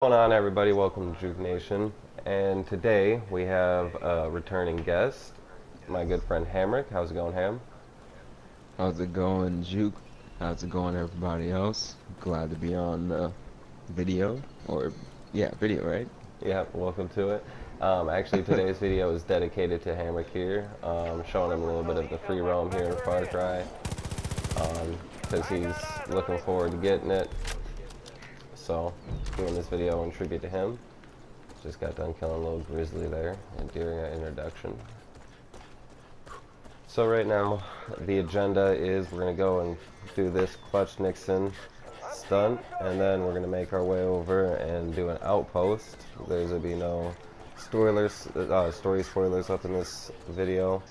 What's going on, everybody? Welcome to Juke Nation. And today we have a returning guest, my good friend Hamrick. How's it going, Ham? How's it going, Juke? How's it going, everybody else? Glad to be on video, or yeah, video, right? Yeah, welcome to it. Actually, today's video is dedicated to Hamrick here, showing him a little bit of the free roam here in Far Cry, because he's looking forward to getting it. So, doing this video in tribute to him. Just got done killing a little grizzly there and during our introduction. So right now, the agenda is we're going to go and do this Clutch Nixon stunt, and then we're going to make our way over and do an Outpost. There's going to be no story spoilers up in this video.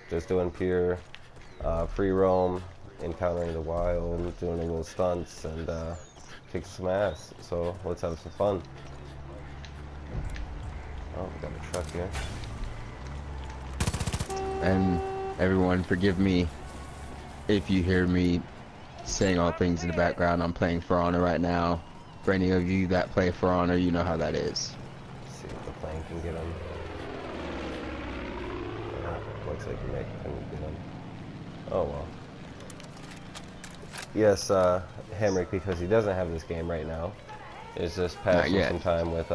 Just doing pure free roam, encountering the wild, doing a little stunts, and kick some ass. So let's have some fun. Oh, we got a truck here. And everyone, forgive me if you hear me saying all things in the background. I'm playing For Honor right now. For any of you that play For Honor, you know how that is. Let's see if the plane can get him. Looks like Nick can get him. Oh well. Yes, Hamrick, because he doesn't have this game right now, is just passing some time with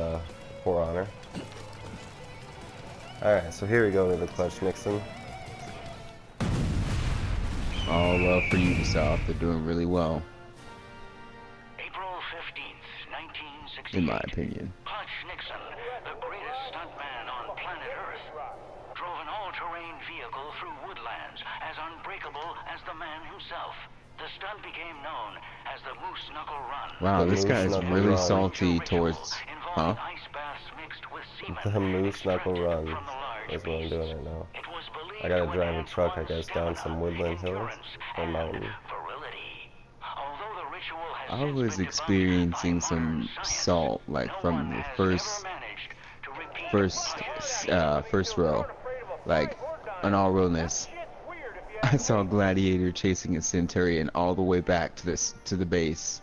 For Honor. Alright, so here we go to the Clutch Nixon. All love for Ubisoft. They're doing really well. April 15th, 1968. In my opinion. Clutch Nixon, the greatest stuntman on planet Earth, drove an all-terrain vehicle through woodlands as unbreakable as the man himself. The stunt became known as the Moose Knuckle Run. Wow, this guy is really salty towards... Huh? The Moose Knuckle Run is what I'm doing right now. I gotta drive a truck, I guess, down some woodland hills or mountain. I was experiencing some salt, like from the first row, like in all realness. I saw Gladiator chasing a Centurion all the way back to the base.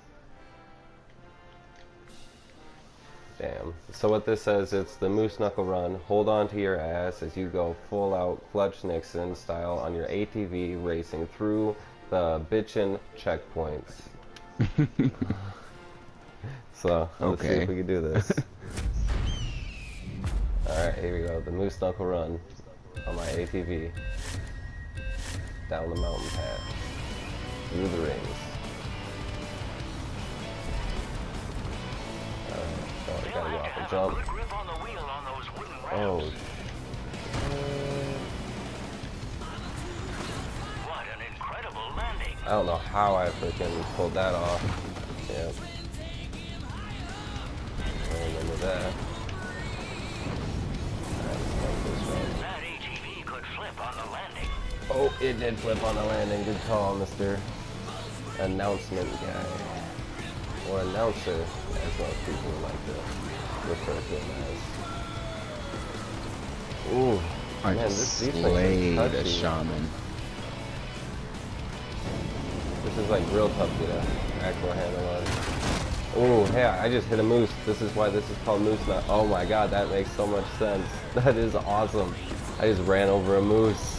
Damn. So what this says, it's the Moose Knuckle Run. Hold on to your ass as you go full out Clutch Nixon style on your ATV racing through the bitchin' checkpoints. So let's see if we can do this. Alright, here we go. The Moose Knuckle Run on my ATV. Down the mountain path. Through the rings. Oh, I gotta go off and jump. Oh. What an incredible landing. I don't know how I freaking pulled that off. Yeah. I remember that. That ATV could flip on the landing. Oh, it did flip on the landing. Good call, Mr. Announcement guy. Or announcer, as most people would like to refer to him as. Ooh, I man, just these slayed things are a touchy. shaman. This is like real tough to get an actual handle on. Ooh, hey, I just hit a moose. This is why this is called Moose Nut. Oh my god, that makes so much sense. That is awesome. I just ran over a moose.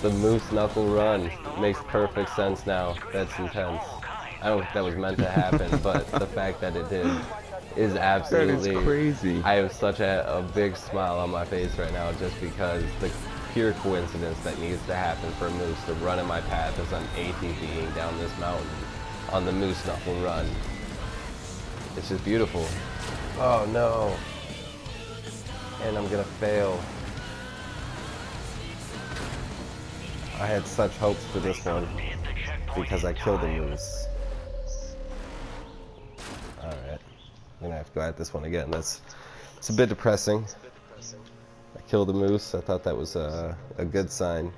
The Moose Knuckle Run makes perfect sense now. That's intense. I don't think that was meant to happen, but the fact that it did is absolutely... That is crazy. I have such a big smile on my face right now just because the pure coincidence that needs to happen for a moose to run in my path as I'm ATVing down this mountain on the Moose Knuckle Run. It's just beautiful. Oh no. And I'm gonna fail. I had such hopes for this one because I killed a moose. Alright, I'm gonna have to go at this one again. It's a bit depressing. I killed a moose. I thought that was a good sign.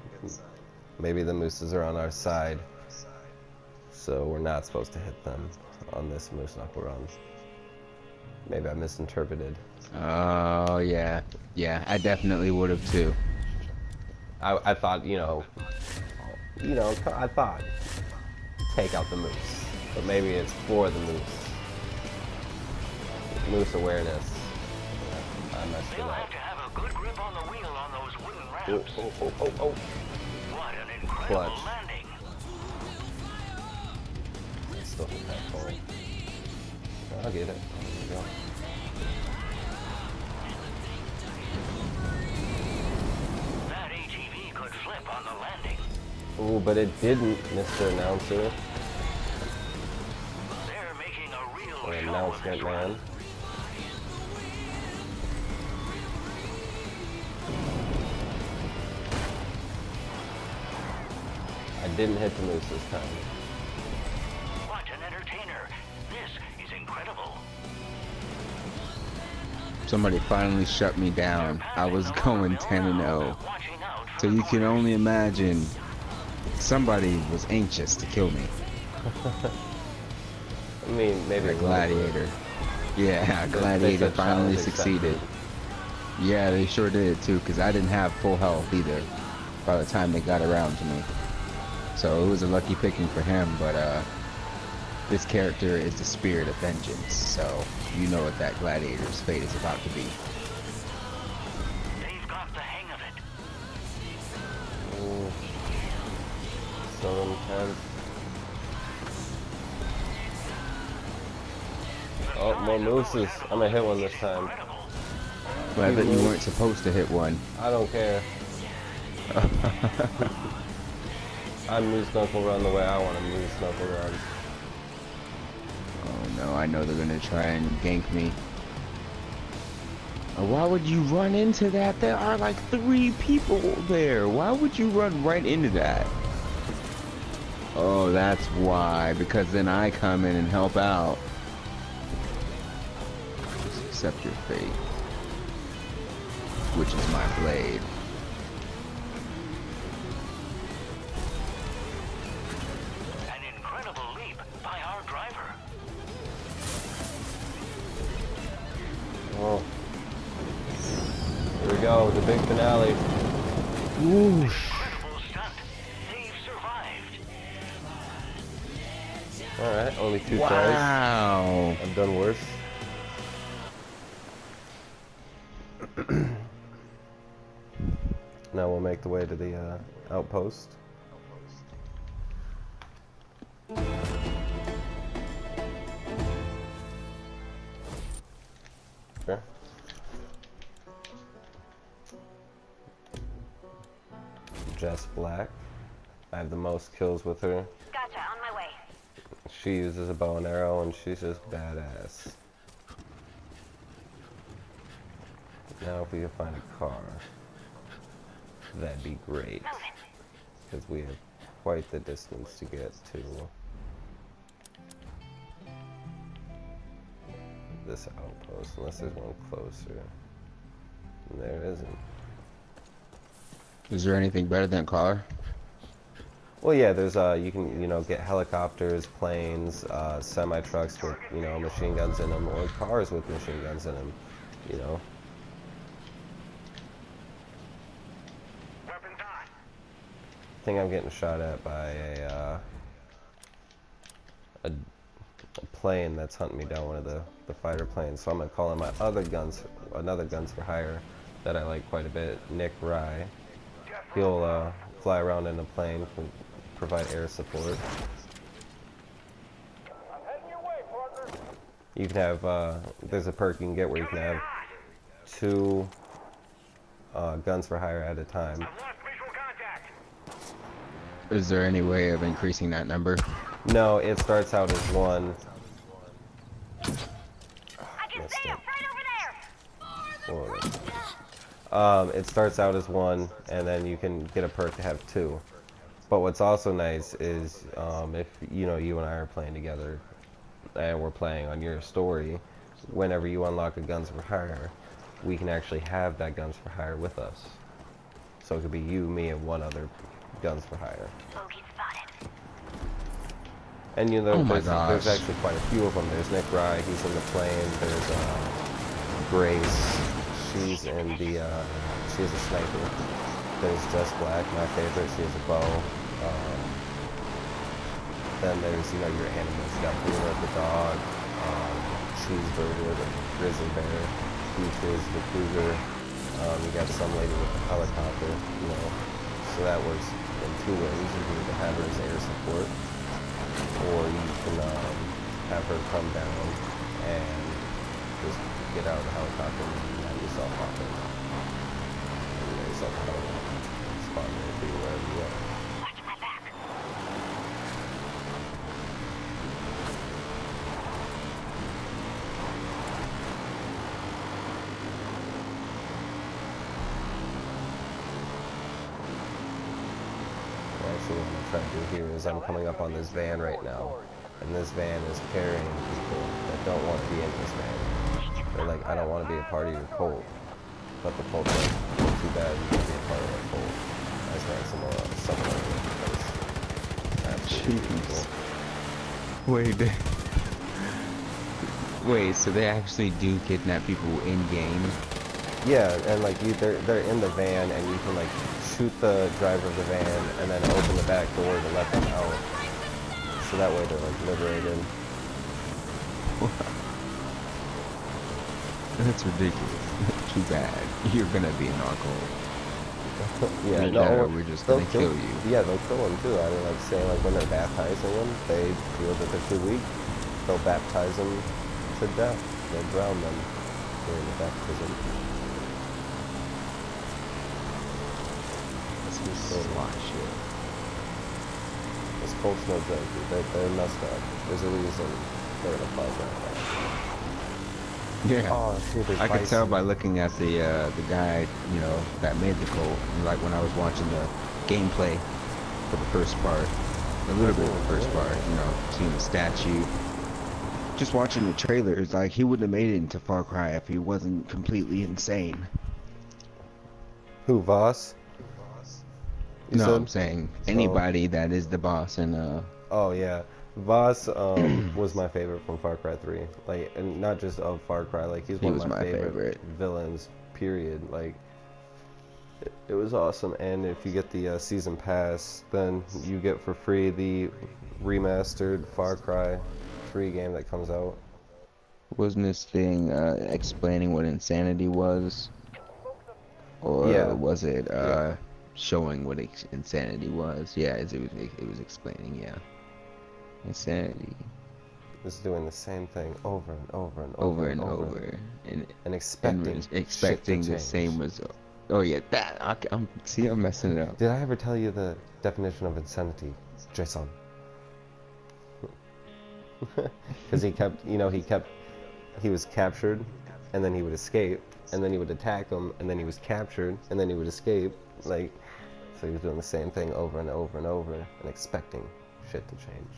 Maybe the mooses are on our side, so we're not supposed to hit them on this Moose Knuckle Run. Maybe I misinterpreted. Oh yeah, I definitely would have too. I thought, I thought take out the moose. But maybe it's for the moose. Moose awareness. I messed it They'll up. have to have a good grip on the wheel on those wooden Oh, ramps. oh, oh, oh, oh. What an incredible Clutch. landing. Still hit that pole. I'll get it. There we go. That ATV could flip on the landing. Ooh, but it didn't, Mr. Announcer. They're making a real Or show of this announcement run. man. I didn't hit the moose this time. What an entertainer. This is incredible. Somebody finally shut me down. I was going 10-0. Watching out for So the you can corners. only imagine somebody was anxious to kill me. I mean, maybe A a gladiator. Yeah, They Gladiator said finally challenge succeeded. accepted. Yeah, they sure did too, because I didn't have full health either by the time they got around to me. So it was a lucky picking for him, but this character is the spirit of vengeance, so you know what that gladiator's fate is about to be. They've got the hang of it. Ooh. So intense. Oh, more mooses. I'm gonna hit one this time. Incredible. But I bet you weren't supposed to hit one. I don't care. I'm Moose Knuckle Run the way I want to Moose Knuckle Run. Oh no, I know they're gonna try and gank me. Why would you run into that? There are like 3 people there. Why would you run right into that? Oh, that's why. Because then I come in and help out. Just accept your fate. Which is my blade. An incredible leap by our driver. Oh. Here we go, the big finale. Whoosh. Incredible stunt. They've survived. Alright, only 2 tries. Wow. I've done worse. Now we'll make the way to the outpost. Sure. Jess Black. I have the most kills with her. Gotcha, on my way. She uses a bow and arrow and she's just badass. Now if we can find a car, that'd be great. Because we have quite the distance to get to this outpost, unless there's one closer. And there isn't. Is there anything better than a car? Well, yeah, there's you can get helicopters, planes, semi trucks with machine guns in them, or cars with machine guns in them. Weapons on. I think I'm getting shot at by a plane that's hunting me down, one of the fighter planes. So I'm gonna call in my another guns for hire that I like quite a bit, Nick Rye. He'll fly around in a plane, provide air support. You can have there's a perk you can get where you can have 2 guns for hire at a time. Lost visual contact. Is there any way of increasing that number? No, it starts out as 1. I can Missed see it. him right over there! Whoa. It starts out as 1, and then you can get a perk to have 2. But what's also nice is if you and I are playing together, and we're playing on your story, whenever you unlock a guns for hire, we can actually have that guns for hire with us. So it could be you, me, and 1 other guns for hire. Bogey spotted. And Oh my there's gosh. actually quite a few of them. There's Nick Rye, he's in the plane. There's Grace, she's in the she's a sniper. There's Jess Black, my favorite. She has a bow. Then there's your animals. You got Bruno the dog. cheeseburger, the grizzly bear, peaches, the cougar. You got some lady with a helicopter, you know. So that works in two ways. You can either have her as air support, or you can have her come down and just get out of the helicopter and have yourself off it. And you know yourself a helicopter. Spawn there for you wherever you are. Watch my back. Actually, what I'm trying to do here is I'm coming up on this van right now, and this van is carrying people that don't want to be in this van. They're like, I don't want to be a part of your cult. But the cult's like, too bad you can be a part of our cult. I just ran someone over because absolutely Jeez. evil. Wait, so they actually do kidnap people in game? Yeah, and like they're in the van, and you can like shoot the driver of the van, and then open the back door to let them out. So that way they're like liberated. That's ridiculous. Too bad. You're gonna be an narco. Yeah, No, we're just gonna they'll kill you. Yeah, they'll kill them too. I mean, like saying like when they're baptizing them, they feel that they're too weak. They'll baptize them to death. They'll drown them during the baptism. That's some slot shit. This cult's no joke, dude. They're messed up. There's a reason they're in a fight right now. Yeah. Oh, dude, there's I could tell bison. by looking at the guy, you know, that made the cult. Like when I was watching the gameplay for the first part, a little bit of the first part, you know, seeing the statue. Just watching the trailers, like he wouldn't have made it into Far Cry if he wasn't completely insane. Who, Voss? You No, said? I'm saying anybody that is the boss and Oh yeah, Voss was my favorite from Far Cry 3. Like, and not just of Far Cry. Like, he's He one was of my my favorite favorite. villains. Period. Like, it was awesome. And if you get the season pass, then you get for free the remastered Far Cry 3 game that comes out. wasn't this thing explaining what insanity was, or Yeah. was it Yeah. showing what insanity was? Yeah, it was explaining. Yeah, insanity It's doing the same thing over and over and over and over, and and expecting expecting shit to the same change. result. Oh yeah, that I'm see, I'm messing it up. Did I ever tell you the definition of insanity, Jason? Because he was captured, and then he would escape, and then he would attack him, and then he was captured, and then he would escape. Like, so he was doing the same thing over and over and over, and expecting shit to change.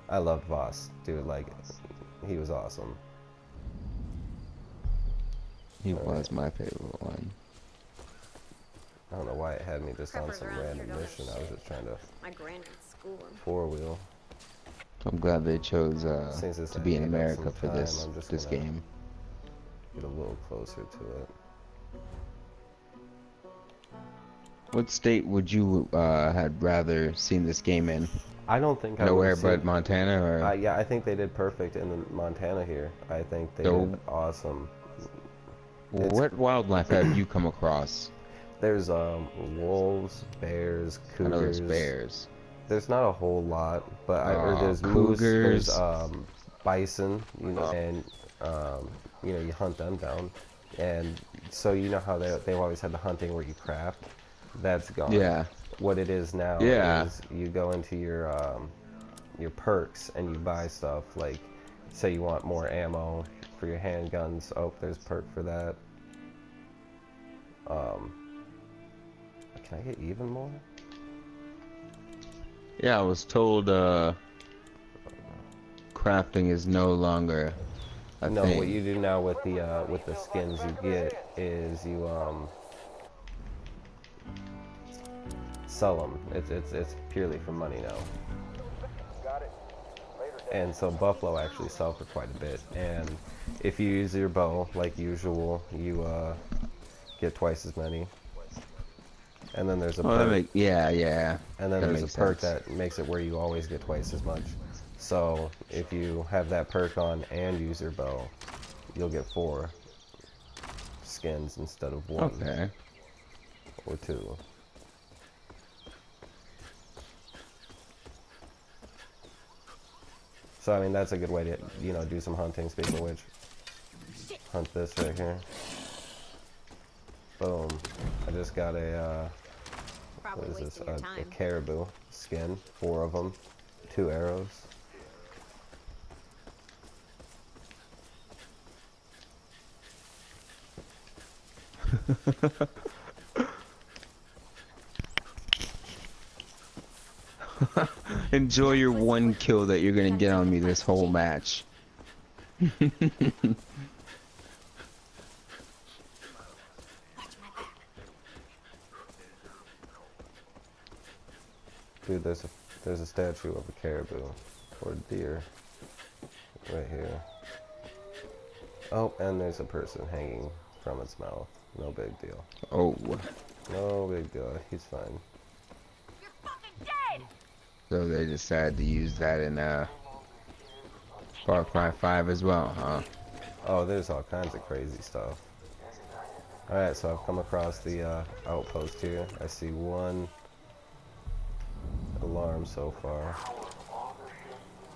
I loved Voss, dude. Like, he was awesome. He was my favorite one. I don't know why it had me just on some random mission. I was just trying to My granddad's school. four-wheel. I'm glad they chose Since it's to be in ahead of America some for time, this I'm just this gonna game. Get a little closer to it. What state would you had rather seen this game in? I don't think I Nowhere would've but seen- Montana, or Yeah, I think they did perfect in the Montana here. I think they So- did awesome. what wildlife have you come across? There's wolves, bears, I know cougars. there's bears. There's not a whole lot, but or there's moose, cougars. there's bison, you know, and you know, you hunt them down. And so you know how they've always had the hunting where you craft. That's gone. Yeah. What it is now Yeah. is you go into your perks and you buy stuff, like say you want more ammo for your handguns. Oh, there's perk for that. Can I get even more? Yeah, I was told crafting is no longer a No, thing. what you do now with the skins you get is you sell them. It's purely for money now. And so buffalo actually sell for quite a bit. And if you use your bow like usual, you get twice as many. And then there's a Oh, that perk. yeah. And then that there's a makes perk sense. that makes it where you always get twice as much. So if you have that perk on and use your bow, you'll get 4 skins instead of 1 Okay. or 2. So I mean that's a good way to, you know, do some hunting. Speaking of which, hunt this right here. Boom. I just got a Probably what is this? wasting your A time. caribou skin, 4 of them, 2 arrows. Enjoy your 1 kill that you're gonna get on me this whole match. Dude, there's a statue of a caribou or a deer right here. Oh, and there's a person hanging from its mouth. No big deal. Oh, No big deal. He's fine. You're fucking dead! so they decided to use that in Far Cry 5 as well, huh? Oh, there's all kinds of crazy stuff. Alright, so I've come across the outpost here. I see 1 alarm so far.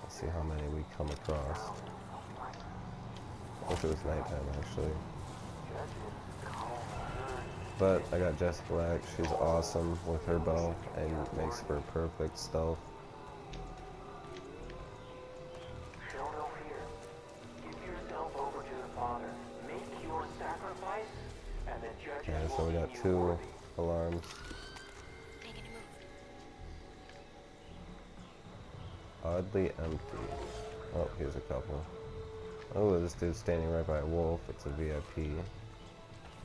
Let's see how many we come across. Wish it was nighttime actually. But I got Jess Black. She's awesome with her bow and makes for perfect stealth. Show no fear. Give yourself over to the Father. Make your sacrifice, and the judges Yeah, so will we got deem you 2 worthy. alarms. Making a move. Oddly empty. Oh, here's a couple. Oh, this dude's standing right by a wolf. It's a VIP.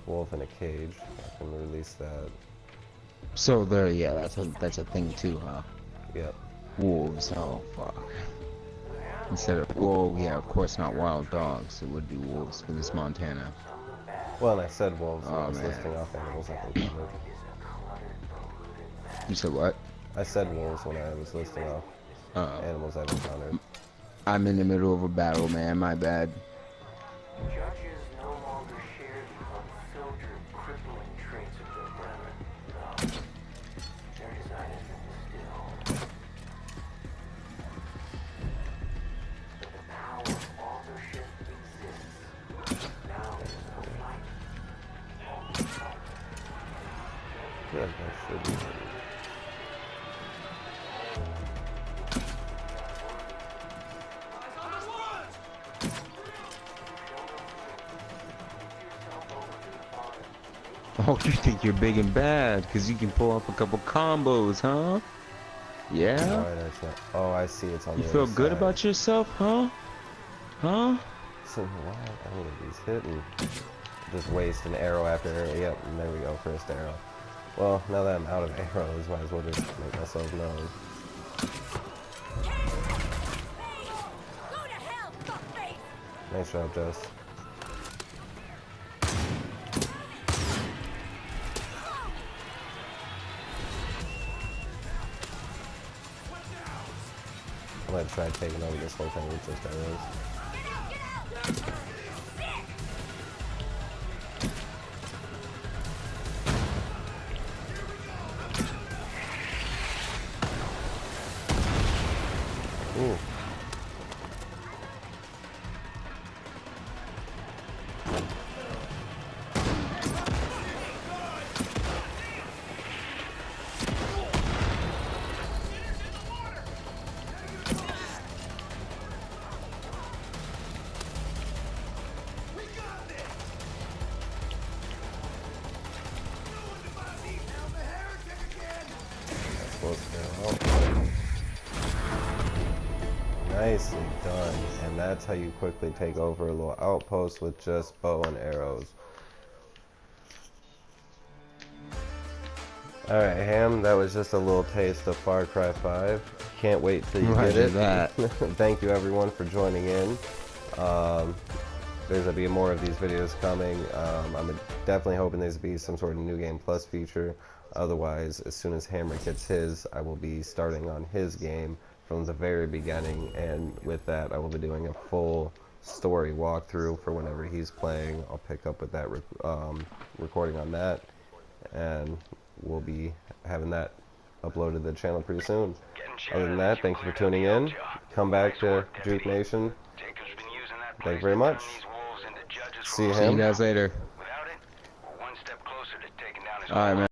Wolf in a cage. I can release that. So there, yeah, that's a thing too, huh? Yep. Wolves, oh fuck. Instead of, well, yeah, of course not wild dogs. It would be wolves for this Montana. Well, and I said wolves when I Oh was man. listing off animals I've encountered. You said what? I said wolves when I was listing off animals I've encountered. I'm in the middle of a battle, man. My bad. Judges no longer share the unfiltered, crippling traits of their brethren. No. Their design has been distilled. But the power of authorship exists. Now is the fight. Good, that should be ready. Oh, you think you're big and bad because you can pull up a couple combos, huh? Yeah? Alright, that's not. Oh, I see. It's on You the feel other good side. about yourself, huh? Huh? So why? Oh, he's hitting. Just waste an arrow after arrow. Yep, and there we go. First arrow. Well, now that I'm out of arrows, might as well just make myself known. Go to hell, fuckface! Nice job, Jess. I'm gonna try taking over this whole thing with just arrows. Get out! Ooh. Close there. Nicely done. And that's how you quickly take over a little outpost with just bow and arrows. Alright, Ham, that was just a little taste of Far Cry 5. Can't wait till you get Roger it. that. Thank you everyone for joining in. There's gonna be more of these videos coming. I'm definitely hoping there's be some sort of New Game Plus feature. Otherwise, as soon as Hammer gets his, I will be starting on his game from from the very beginning, and with that I will be doing a full story walkthrough for whenever he's playing. I'll pick up with that recording on that, and we'll be having that uploaded to the channel pretty soon. Other than that, thank you for tuning in. Come back to Juke Nation. Thank you very much. See you, See you Ham. guys later. Without it, we're one step closer to taking down his All right, man.